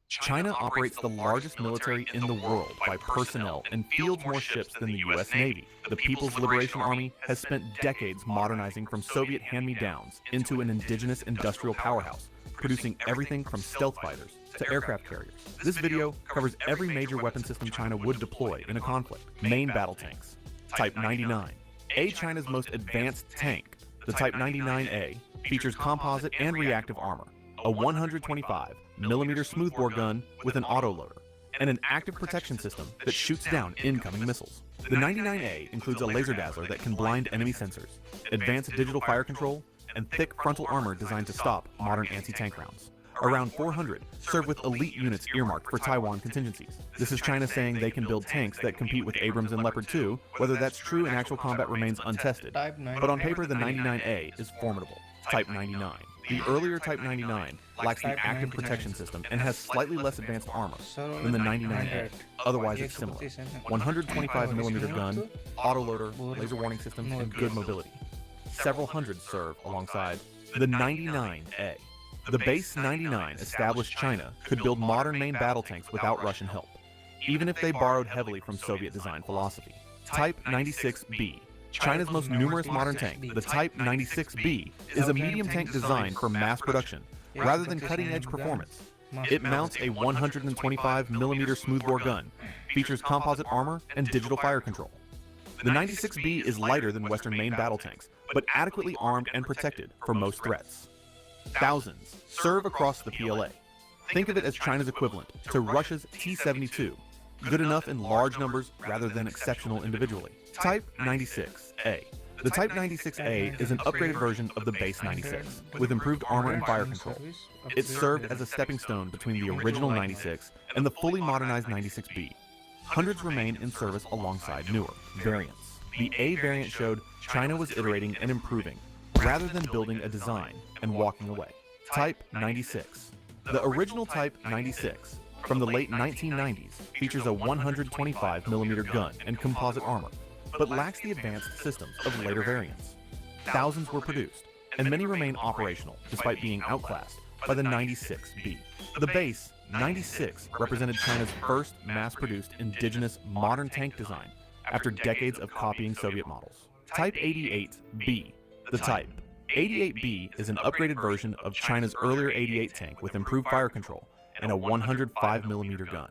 China operates the largest military in the world by personnel and fields more ships than the US Navy. The People's Liberation Army has spent decades modernizing from Soviet hand-me-downs into an indigenous industrial powerhouse, producing everything from stealth fighters to aircraft carriers. This video covers every major weapon system China would deploy in a conflict. Main battle tanks. Type 99. China's most advanced tank, the Type 99A, features composite and reactive armor, a 125mm smoothbore gun with an autoloader, and an active protection system that shoots down incoming missiles. The 99A includes a laser dazzler that can blind enemy sensors, advanced digital fire control, and thick frontal armor designed to stop modern anti-tank rounds. Around 400 serve with elite units earmarked for Taiwan contingencies. This is China saying they can build tanks that compete with Abrams and Leopard 2. Whether that's true in actual combat remains untested, but on paper the 99A is formidable. Type 99. The earlier Type 99 lacks the active protection system and has slightly less advanced armor than the 99A. Otherwise it's similar. 125mm gun, autoloader, laser warning system, and good mobility. Several hundred serve alongside the 99A. The base 99 established China could build modern main battle tanks without Russian help, even if they borrowed heavily from Soviet design philosophy. Type 96B. China's most numerous modern tank, the Type 96B, is a medium tank designed for mass production rather than cutting-edge performance. It mounts a 125mm smoothbore gun, features composite armor, and digital fire control. The 96B is lighter than Western main battle tanks, but adequately armed and protected for most threats. Thousands serve across the PLA. Think of it as China's equivalent to Russia's T-72, good enough in large numbers rather than exceptional individually. Type 96A. The Type 96A is an upgraded version of the base 96, with improved armor and fire control. It served as a stepping stone between the original 96 and the fully modernized 96B. Hundreds remain in service alongside newer variants. The A variant showed China was iterating and improving, rather than building a design and walking away. Type 96. The original Type 96 from the late 1990s features a 125mm gun and composite armor, but lacks the advanced systems of later variants. Thousands were produced, and many remain operational despite being outclassed by the 96B. The base 96 represented China's first mass-produced indigenous modern tank design after decades of copying Soviet models. Type 88B. The Type 88B is an upgraded version of China's earlier 88 tank with improved fire control and a 105mm gun.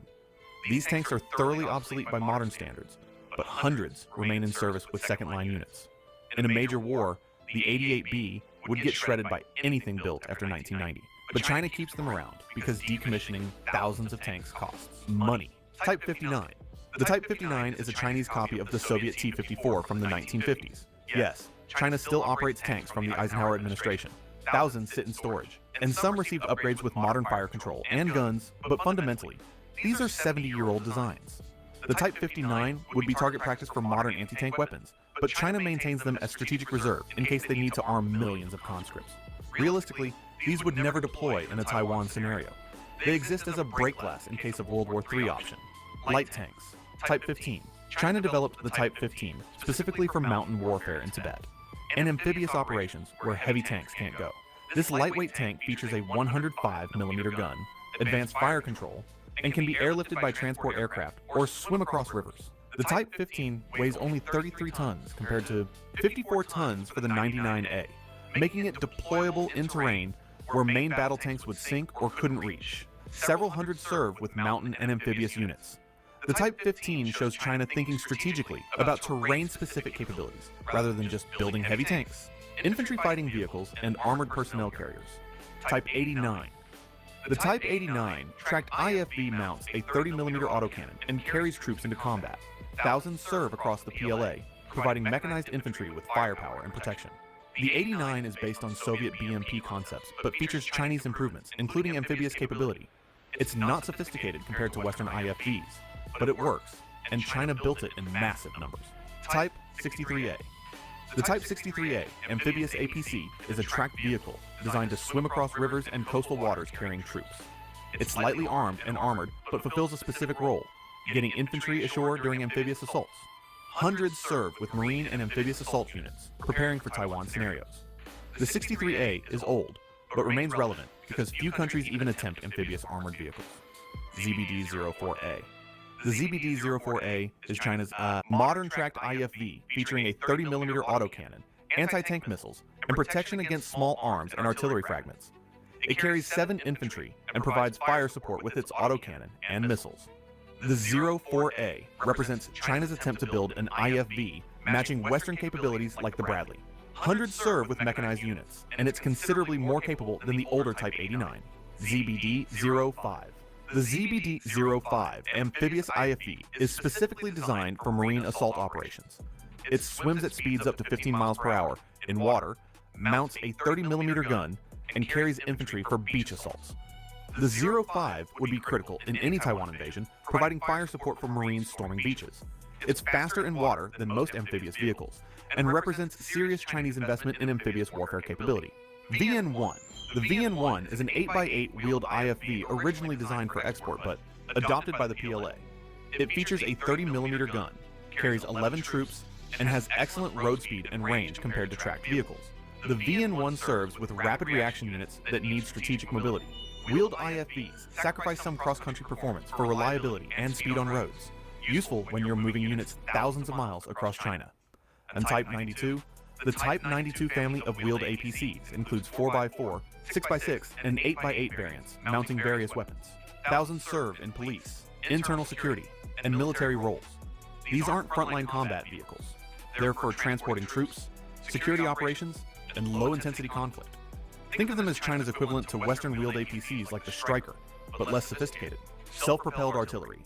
These tanks are thoroughly obsolete by modern standards, but hundreds remain in service with second-line units. In a major war, the 88B would get shredded by anything built after 1990, but China keeps them around because decommissioning thousands of tanks costs money. Type 59. The Type 59 is a Chinese copy of the Soviet T-54 from the 1950s. Yes, China still operates tanks from the Eisenhower administration. Thousands sit in storage, and some received upgrades with modern fire control and guns, but fundamentally, these are 70-year-old designs. The Type 59 would be target practice for modern anti-tank weapons, but China maintains them as strategic reserve in case they need to arm millions of conscripts. Realistically, these would never deploy in a Taiwan scenario. They exist as a break glass in case of World War III option. Light tanks. Type 15. China developed the Type 15 specifically for mountain warfare in Tibet and amphibious operations where heavy tanks can't go. This lightweight tank features a 105mm gun, advanced fire control, and can be airlifted by transport aircraft or swim across rivers. The Type 15 weighs only 33 tons compared to 54 tons for the 99A, making it deployable in terrain where main battle tanks would sink or couldn't reach. Several hundred serve with mountain and amphibious units. The Type 15 shows China thinking strategically about terrain-specific capabilities, rather than just building heavy tanks, infantry fighting vehicles, and armored personnel carriers. Type 89. The Type 89 tracked IFV mounts a 30mm autocannon and carries troops into combat. Thousands serve across the PLA, providing mechanized infantry with firepower and protection. The 89 is based on Soviet BMP concepts, but features Chinese improvements, including amphibious capability. It's not sophisticated compared to Western IFVs, but it works, and China built it in massive numbers. Type 63A. The Type 63A amphibious APC is a tracked vehicle designed to swim across rivers and coastal waters carrying troops. It's lightly armed and armored, but fulfills a specific role, getting infantry ashore during amphibious assaults. Hundreds serve with marine and amphibious assault units, preparing for Taiwan scenarios. The 63A is old, but remains relevant because few countries even attempt amphibious armored vehicles. ZBD-04A. The ZBD-04A is China's modern tracked IFV featuring a 30mm autocannon, anti-tank missiles, and protection against small arms and artillery fragments. It carries 7 infantry and provides fire support with its autocannon and missiles. The 04A represents China's attempt to build an IFV matching Western capabilities like the Bradley. Hundreds serve with mechanized units, and it's considerably more capable than the older Type 89, ZBD-05. The ZBD-05 amphibious IFV is specifically designed for marine assault operations. It swims at speeds up to 15 miles per hour in water, mounts a 30mm gun, and carries infantry for beach assaults. The 05 would be critical in any Taiwan invasion, providing fire support for Marines storming beaches. It's faster in water than most amphibious vehicles, and represents serious Chinese investment in amphibious warfare capability. VN-1. The VN-1 is an 8x8 wheeled IFV originally designed for export but adopted by the PLA. It features a 30mm gun, carries 11 troops, and has excellent road speed and range compared to tracked vehicles. The VN-1 serves with rapid reaction units that need strategic mobility. Wheeled IFVs sacrifice some cross-country performance for reliability and speed on roads, useful when you're moving units thousands of miles across China. And Type 92? The Type 92 family of wheeled APCs includes 4x4, 6x6, and 8x8 variants, mounting various weapons. Thousands serve in police, internal security, and military roles. These aren't frontline combat vehicles. They're for transporting troops, security operations, and low-intensity conflict. Think of them as China's equivalent to Western wheeled APCs like the Stryker, but less sophisticated. Self-propelled artillery.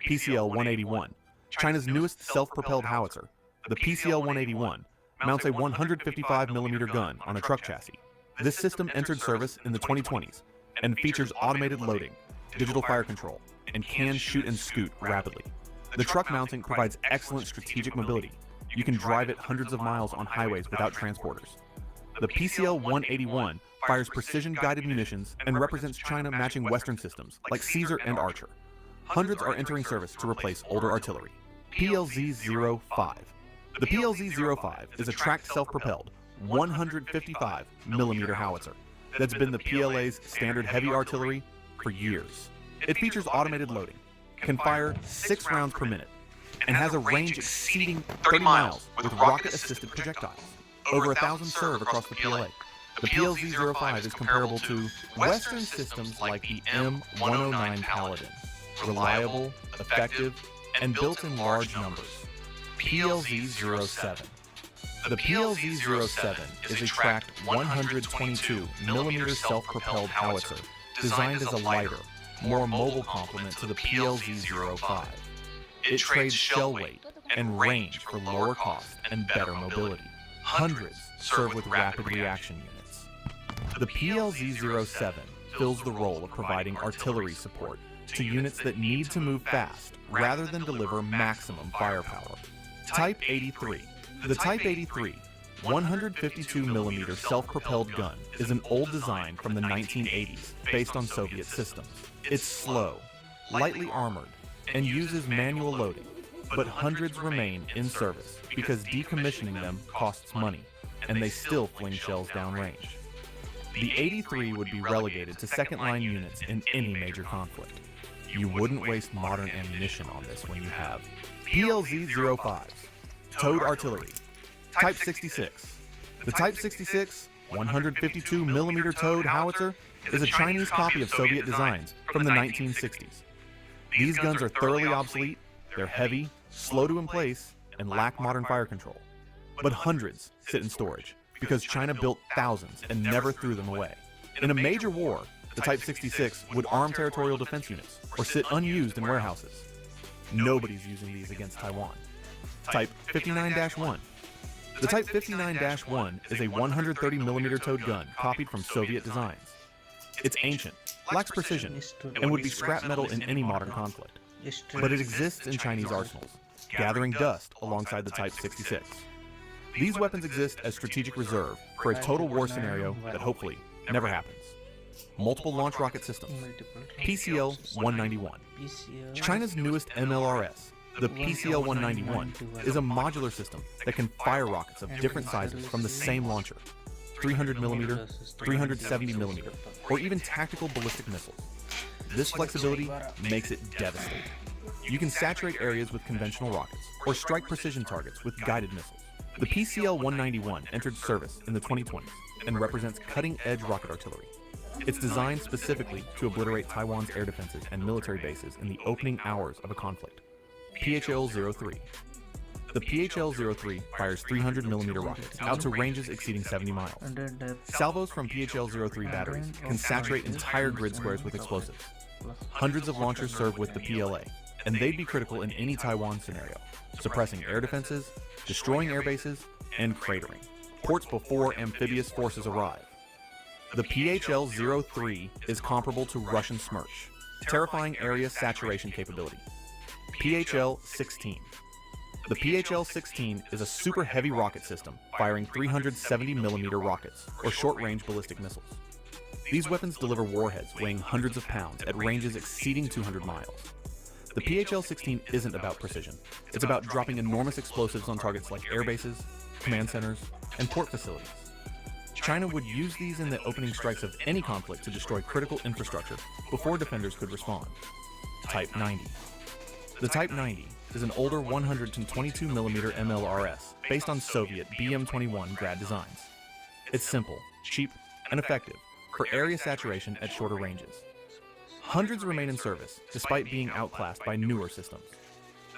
PCL-181, China's newest self-propelled howitzer. The PCL-181 mounts a 155mm gun on a truck chassis. This system entered service in the 2020s and features automated loading, digital fire control, and can shoot and scoot rapidly. The truck mounting provides excellent strategic mobility. You can drive it hundreds of miles on highways without transporters. The PCL-181 fires precision-guided munitions and represents China matching Western systems like Caesar and Archer. Hundreds are entering service to replace older artillery. PLZ-05. The PLZ-05 is a tracked self-propelled 155mm howitzer that's been the PLA's standard heavy artillery for years. It features automated loading, can fire 6 rounds per minute, and has a range exceeding 30 miles with rocket-assisted projectiles. Over 1,000 serve across the PLA. The PLZ-05 is comparable to Western systems like the M109 Paladin. Reliable, effective, and built in large numbers. PLZ-07. The PLZ-07 is a tracked 122mm self-propelled howitzer designed as a lighter, more mobile complement to the PLZ-05. It trades shell weight and range for lower cost and better mobility. Hundreds serve with rapid reaction units. The PLZ-07 fills the role of providing artillery support to units that need to move fast rather than deliver maximum firepower. Type 83. The Type 83 152mm self-propelled gun is an old design from the 1980s based on Soviet systems. It's slow, lightly armored, and uses manual loading, but hundreds remain in service because decommissioning them costs money, and they still fling shells downrange. The 83 would be relegated to second-line units in any major conflict. You wouldn't waste modern ammunition on this when you have PLZ-05s, towed artillery, Type 66. The Type 66 152mm towed howitzer is a Chinese copy of Soviet designs from the 1960s. These guns are thoroughly obsolete, they're heavy, slow to emplace, and lack modern fire control. But hundreds sit in storage because China built thousands and never threw them away. In a major war, the Type 66 would arm territorial defense units or sit unused in warehouses. Nobody's using these against Taiwan. Type 59-1. The Type 59-1 is a 130mm towed gun copied from Soviet designs. It's ancient, lacks precision, and would be scrap metal in any modern conflict. But it exists in Chinese arsenals, gathering dust alongside the Type 66. These weapons exist as strategic reserve for a total war scenario that hopefully never happens. Multiple launch rocket systems. PCL-191. China's newest MLRS, the PCL-191, is a modular system that can fire rockets of different sizes from the same launcher. 300mm, 370mm, or even tactical ballistic missiles. This flexibility makes it devastating. You can saturate areas with conventional rockets or strike precision targets with guided missiles. The PCL-191 entered service in the 2020s and represents cutting-edge rocket artillery. It's designed specifically to obliterate Taiwan's air defenses and military bases in the opening hours of a conflict. PHL-03. The PHL-03 fires 300mm rockets out to ranges exceeding 70 miles. Salvos from PHL-03 batteries can saturate entire grid squares with explosives. Hundreds of launchers serve with the PLA, and they'd be critical in any Taiwan scenario, suppressing air defenses, destroying air bases, and cratering ports before amphibious forces arrive. The PHL-03 is comparable to Russian Smerch, terrifying area saturation capability. PHL-16. The PHL-16 is a super heavy rocket system firing 370mm rockets, or short-range ballistic missiles. These weapons deliver warheads weighing hundreds of pounds at ranges exceeding 200 miles. The PHL-16 isn't about precision. It's about dropping enormous explosives on targets like air bases, command centers, and port facilities. China would use these in the opening strikes of any conflict to destroy critical infrastructure before defenders could respond. Type 90. The Type 90 is an older 122mm MLRS based on Soviet BM-21 Grad designs. It's simple, cheap, and effective for area saturation at shorter ranges. Hundreds remain in service despite being outclassed by newer systems.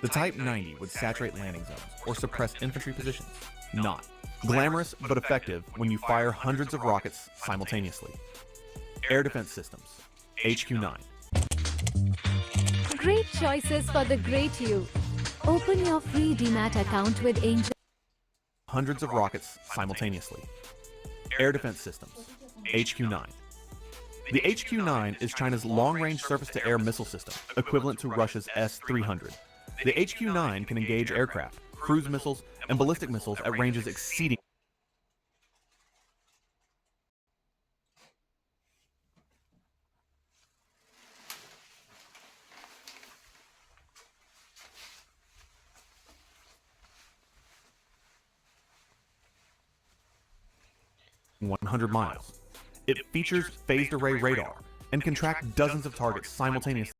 The Type 90 would saturate landing zones or suppress infantry positions. Not glamorous but effective when you fire hundreds of rockets simultaneously. Air defense systems, HQ-9. Great choices for the great you. Open your free DMAT account with Angel. Hundreds of rockets simultaneously. Air defense systems, HQ-9. The HQ-9 is China's long-range surface-to-air missile system, equivalent to Russia's S-300. The HQ-9 can engage aircraft, cruise missiles, and ballistic missiles at ranges exceeding 100 miles. It features phased array radar and can track dozens of targets simultaneously.